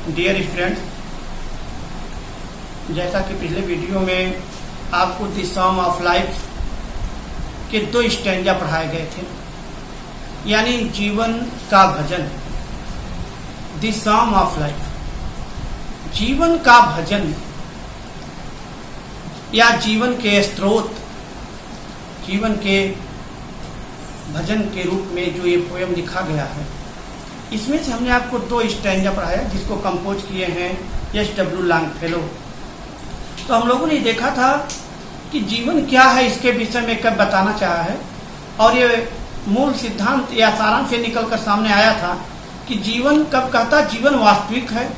Dear students, जैसा कि पिछले वीडियो में आपको द सम ऑफ लाइफ के 2 स्टैंजा पढ़ाए गए थे, यानी जीवन का भजन। द सम ऑफ लाइफ, जीवन का भजन या जीवन के स्रोत, जीवन के भजन के रूप में जो ये पोयम लिखा गया है, इसमें से हमने आपको 2 स्टैंजा पढ़ाया जिसको कंपोज किए हैं SW लॉन्गफेलो। तो हम लोगों ने देखा था कि जीवन क्या है, इसके विषय में कब बताना चाहा है, और ये मूल सिद्धांत या सारांश से निकलकर सामने आया था कि जीवन कब कहता जीवन वास्तविक है,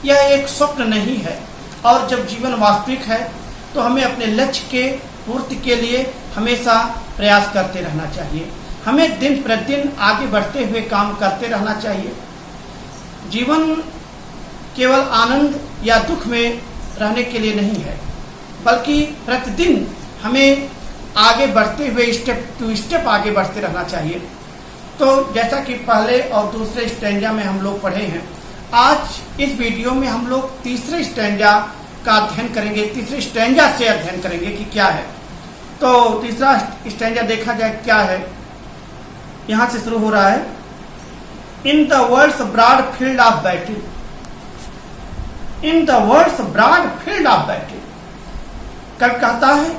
यह एक स्वप्न नहीं है। और जब जीवन वास्तविक है तो हमें अपने लक्ष्य के पूर्ति के लिए हमेशा प्रयास करते रहना चाहिए, हमें दिन प्रतिदिन आगे बढ़ते हुए काम करते रहना चाहिए। जीवन केवल आनंद या दुख में रहने के लिए नहीं है, बल्कि प्रतिदिन हमें आगे बढ़ते हुए स्टेप टू स्टेप आगे बढ़ते रहना चाहिए। तो जैसा कि पहले और दूसरे स्टैंजा में हम लोग पढ़े हैं, आज इस वीडियो में हम लोग तीसरे स्टैंजा का अध्ययन करेंगे, तीसरे स्टैंजा से अध्ययन करेंगे कि क्या है। तो तीसरा स्टैंजा देखा जाए क्या है। यहां से शुरू हो रहा है, in the world's broad field of battle, in the world's broad field of battle. कब कहता है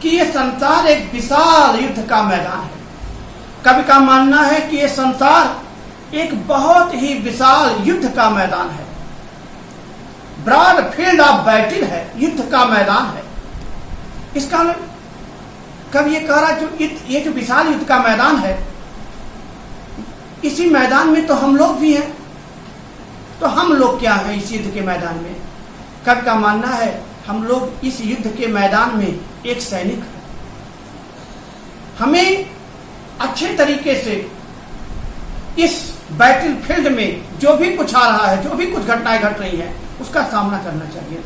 कि ये संसार एक विशाल युद्ध का मैदान है। कवि का मानना है कि ये संसार एक बहुत ही विशाल युद्ध का मैदान है, ब्रॉड फील्ड ऑफ बैटल है, युद्ध का मैदान है। इसका कब ये कह रहा जो ये जो विशाल युद्ध का मैदान है, इसी मैदान में तो हम लोग भी हैं। तो हम लोग क्या हैं इस युद्ध के मैदान में? कब का मानना है हम लोग इस युद्ध के मैदान में एक सैनिक है। हमें अच्छे तरीके से इस बैटल फील्ड में जो भी कुछ आ रहा है, जो भी कुछ घटनाएं घट रही हैं, उसका सामना करना चाहिए।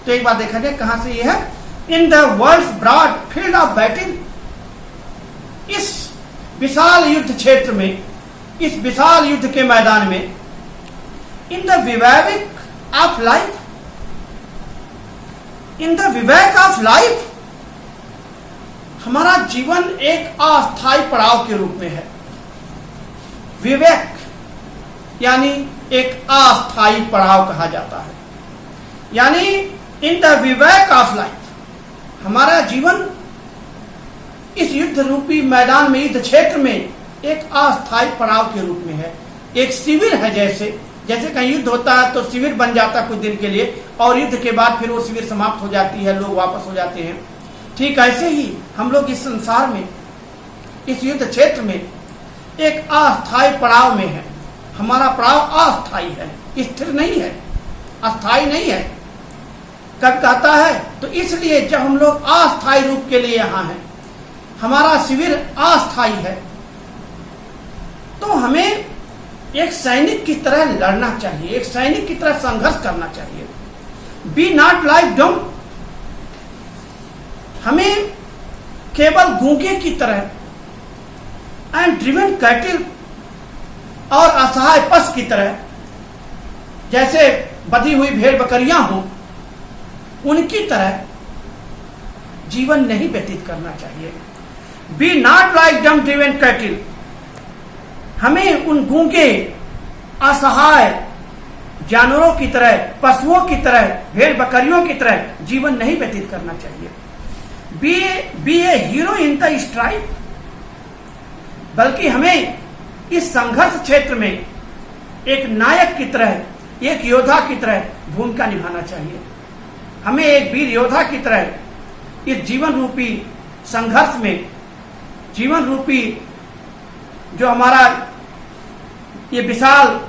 तो एक बात देखा जाए कहां से यह है, in the world's broad field of battle, इस विशाल युद्ध क्षेत्र में, इस विशाल युद्ध के मैदान में, इन the bivouac of life, in the bivouac of life, हमारा जीवन एक अस्थायी पड़ाव के रूप में है। विवेक यानी एक अस्थायी पड़ाव कहा जाता है, यानी इन द विवेक ऑफ लाइफ, हमारा जीवन इस युद्ध रूपी मैदान में, युद्ध क्षेत्र में एक अस्थायी पड़ाव के रूप में है। एक शिविर है, जैसे कहीं युद्ध होता है तो शिविर बन जाता है कुछ दिन के लिए, और युद्ध के बाद फिर वो शिविर समाप्त हो जाती है, लोग वापस हो जाते हैं। ठीक ऐसे ही हम लोग इस संसार में, इस युद्ध क्षेत्र में एक अस्थायी पड़ाव में है। हमारा पड़ाव अस्थायी है, स्थिर नहीं है, अस्थायी नहीं है। कब कहता है तो इसलिए जब हम लोग अस्थायी रूप के लिए यहां हैं, हमारा शिविर अस्थायी है, तो हमें एक सैनिक की तरह लड़ना चाहिए, एक सैनिक की तरह संघर्ष करना चाहिए। बी नॉट लाइक डम, हमें केवल गूंगे की तरह, एंड ड्रिवन कैटल, और असहाय पशु की तरह, जैसे बधी हुई भेड़ बकरियां हों, उनकी तरह जीवन नहीं व्यतीत करना चाहिए। Be not like dumb driven cattle, हमें उन गूंगे असहाय जानवरों की तरह, पशुओं की तरह, भेड़ बकरियों की तरह जीवन नहीं व्यतीत करना चाहिए। Be a hero in the strife, बल्कि हमें इस संघर्ष क्षेत्र में एक नायक की तरह, एक योद्धा की तरह भूमिका निभाना चाहिए। हमें एक वीर योद्धा की तरह इस जीवन रूपी संघर्ष में, जीवन रूपी जो हमारा ये विशाल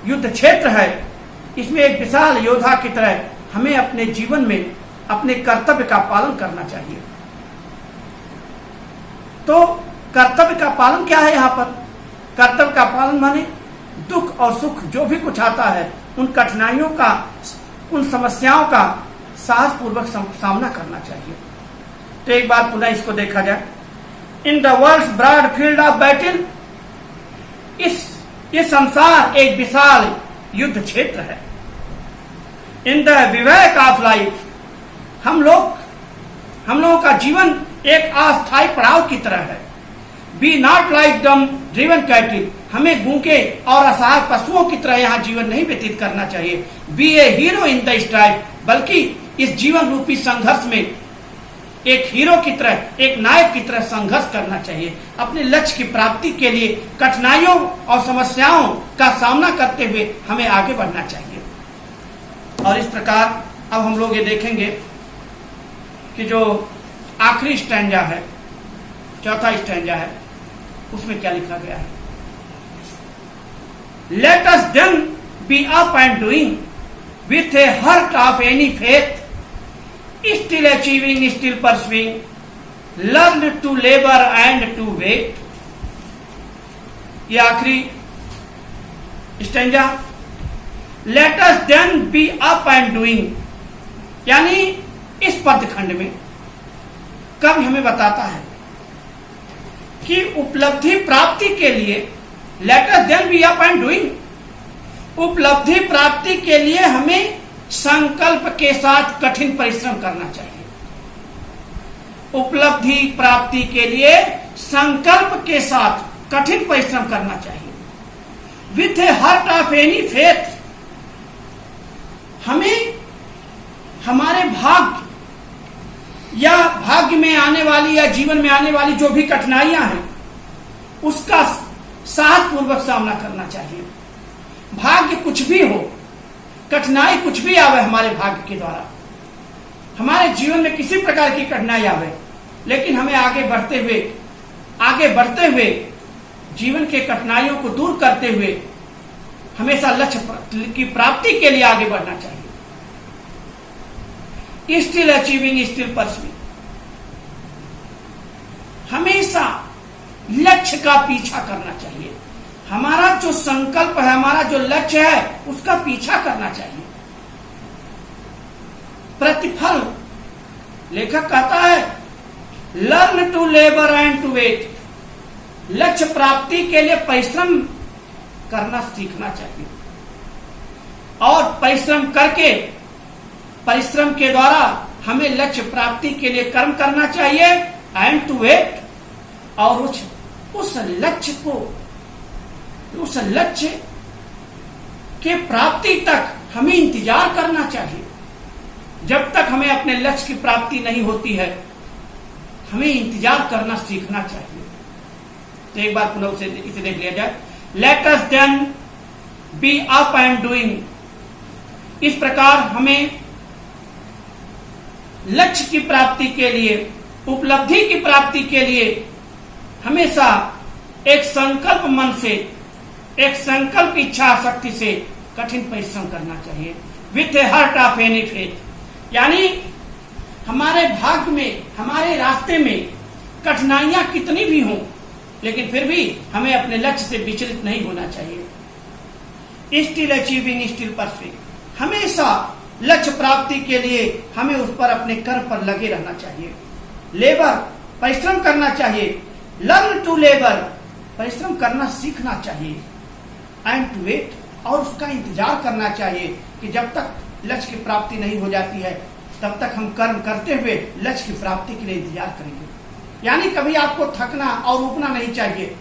युद्ध क्षेत्र है, इसमें एक विशाल योद्धा की तरह हमें अपने जीवन में अपने कर्तव्य का पालन करना चाहिए। तो कर्तव्य का पालन क्या है? यहाँ पर कर्तव्य का पालन माने दुख और सुख जो भी कुछ आता है, उन कठिनाइयों का, उन समस्याओं का साहस पूर्वक सामना करना चाहिए। तो एक बार पुनः इसको देखा जाए, in the world's broad field of battle, इस संसार एक विशाल युद्ध क्षेत्र है। In the bivouac of life, हम लोगों का जीवन एक अस्थायी पड़ाव की तरह है। Be not like dumb driven cattle, हमें गूंगे और असहाय पशुओं की तरह यहाँ जीवन नहीं व्यतीत करना चाहिए। Be a hero in the strife, बल्कि इस जीवन रूपी संघर्ष में एक हीरो की तरह, एक नायक की तरह संघर्ष करना चाहिए। अपने लक्ष्य की प्राप्ति के लिए कठिनाइयों और समस्याओं का सामना करते हुए हमें आगे बढ़ना चाहिए। और इस प्रकार अब हम लोग ये देखेंगे कि जो आखिरी स्टैंजा है, चौथा स्टैंजा है, उसमें क्या लिखा गया है। Let us then be up and doing with a heart of any faith, still achieving, still pursuing, learn to labor and to wait। ये आखिरी stanza, let us then be up and doing, यानी इस पदखंड में कवि हमें बताता है कि उपलब्धि प्राप्ति के लिए let us then be up and doing, उपलब्धि प्राप्ति के लिए हमें संकल्प के साथ कठिन परिश्रम करना चाहिए। उपलब्धि प्राप्ति के लिए संकल्प के साथ कठिन परिश्रम करना चाहिए। With A heart of any faith, हमें हमारे भाग्य या भाग्य में आने वाली या जीवन में आने वाली जो भी कठिनाइयां हैं उसका साहसपूर्वक सामना करना चाहिए। भाग्य कुछ भी हो, कठिनाई कुछ भी आवे हमारे भाग्य के द्वारा, हमारे जीवन में किसी प्रकार की कठिनाई आवे, लेकिन हमें आगे बढ़ते हुए जीवन के कठिनाइयों को दूर करते हुए हमेशा लक्ष्य की प्राप्ति के लिए आगे बढ़ना चाहिए। स्टिल अचीविंग, स्टिल परस्यूइंग, हमेशा लक्ष्य का पीछा करना चाहिए। हमारा जो संकल्प है, हमारा जो लक्ष्य है, उसका पीछा करना चाहिए। प्रतिफल, लेखक कहता है learn to labour and to wait, लक्ष्य प्राप्ति के लिए परिश्रम करना सीखना चाहिए और परिश्रम के द्वारा हमें लक्ष्य प्राप्ति के लिए कर्म करना चाहिए। एंड टू वेट, और उस लक्ष्य के प्राप्ति तक हमें इंतजार करना चाहिए। जब तक हमें अपने लक्ष्य की प्राप्ति नहीं होती है, हमें इंतजार करना सीखना चाहिए। तो एक बार पुनः इसे देख लिया जाए। Let us then be up and doing, इस प्रकार हमें लक्ष्य की प्राप्ति के लिए, उपलब्धि की प्राप्ति के लिए हमेशा एक संकल्प मन से, एक संकल्प इच्छा शक्ति से कठिन परिश्रम करना चाहिए। With A heart of any faith, यानी हमारे भाग्य में, हमारे रास्ते में कठिनाइयां कितनी भी हों, लेकिन फिर भी हमें अपने लक्ष्य से विचलित नहीं होना चाहिए। स्टिल अचीविंग, स्टिल परस्यूइंग, हमेशा लक्ष्य प्राप्ति के लिए हमें उस पर, अपने कर्म पर लगे रहना चाहिए। लेबर, परिश्रम करना चाहिए। लर्न टू लेबर, परिश्रम करना सीखना चाहिए। एंड टू वेट, और उसका इंतजार करना चाहिए कि जब तक लक्ष्य की प्राप्ति नहीं हो जाती है तब तक हम कर्म करते हुए लक्ष्य की प्राप्ति के लिए इंतजार करेंगे। यानी कभी आपको थकना और रुकना नहीं चाहिए।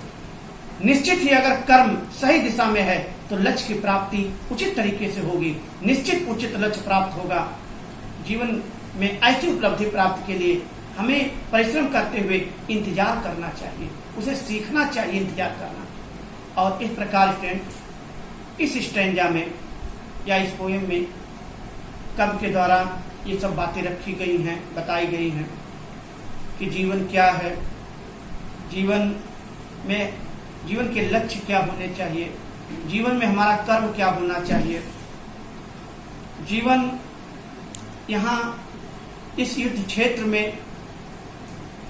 निश्चित ही अगर कर्म सही दिशा में है तो लक्ष्य की प्राप्ति उचित तरीके से होगी, निश्चित उचित लक्ष्य प्राप्त होगा। जीवन में ऐसी उपलब्धि प्राप्ति के लिए हमें परिश्रम करते हुए इंतजार करना चाहिए, उसे सीखना चाहिए इंतजार करना। और इस प्रकार इस स्टैंजा में या इस पोएम में कवि के द्वारा ये सब बातें रखी गई हैं, बताई गई हैं कि जीवन क्या है, जीवन के लक्ष्य क्या होने चाहिए, जीवन में हमारा कर्म क्या होना चाहिए। जीवन यहाँ इस युद्ध क्षेत्र में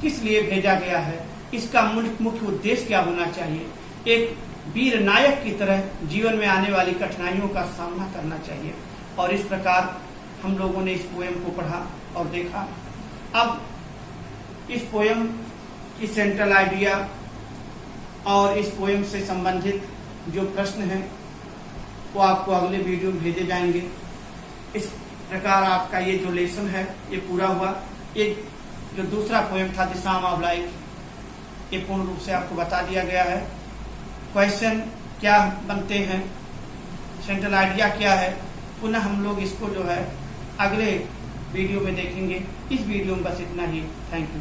किस लिए भेजा गया है, इसका मुख्य उद्देश्य क्या होना चाहिए। एक वीर नायक की तरह जीवन में आने वाली कठिनाइयों का सामना करना चाहिए। और इस प्रकार हम लोगों ने इस पोएम को पढ़ा और देखा। अब इस पोएम की सेंट्रल आइडिया और इस पोएम से संबंधित जो प्रश्न हैं वो आपको अगले वीडियो में भेजे जाएंगे। इस प्रकार आपका ये जो लेसन है ये पूरा हुआ। ये जो दूसरा पोएम था द साम ऑफ लाइफ, ये पूर्ण रूप से आपको बता दिया गया है। क्वेश्चन क्या बनते हैं, सेंट्रल आइडिया क्या है, पुनः हम लोग इसको जो है अगले वीडियो में देखेंगे। इस वीडियो में बस इतना ही। Thank you.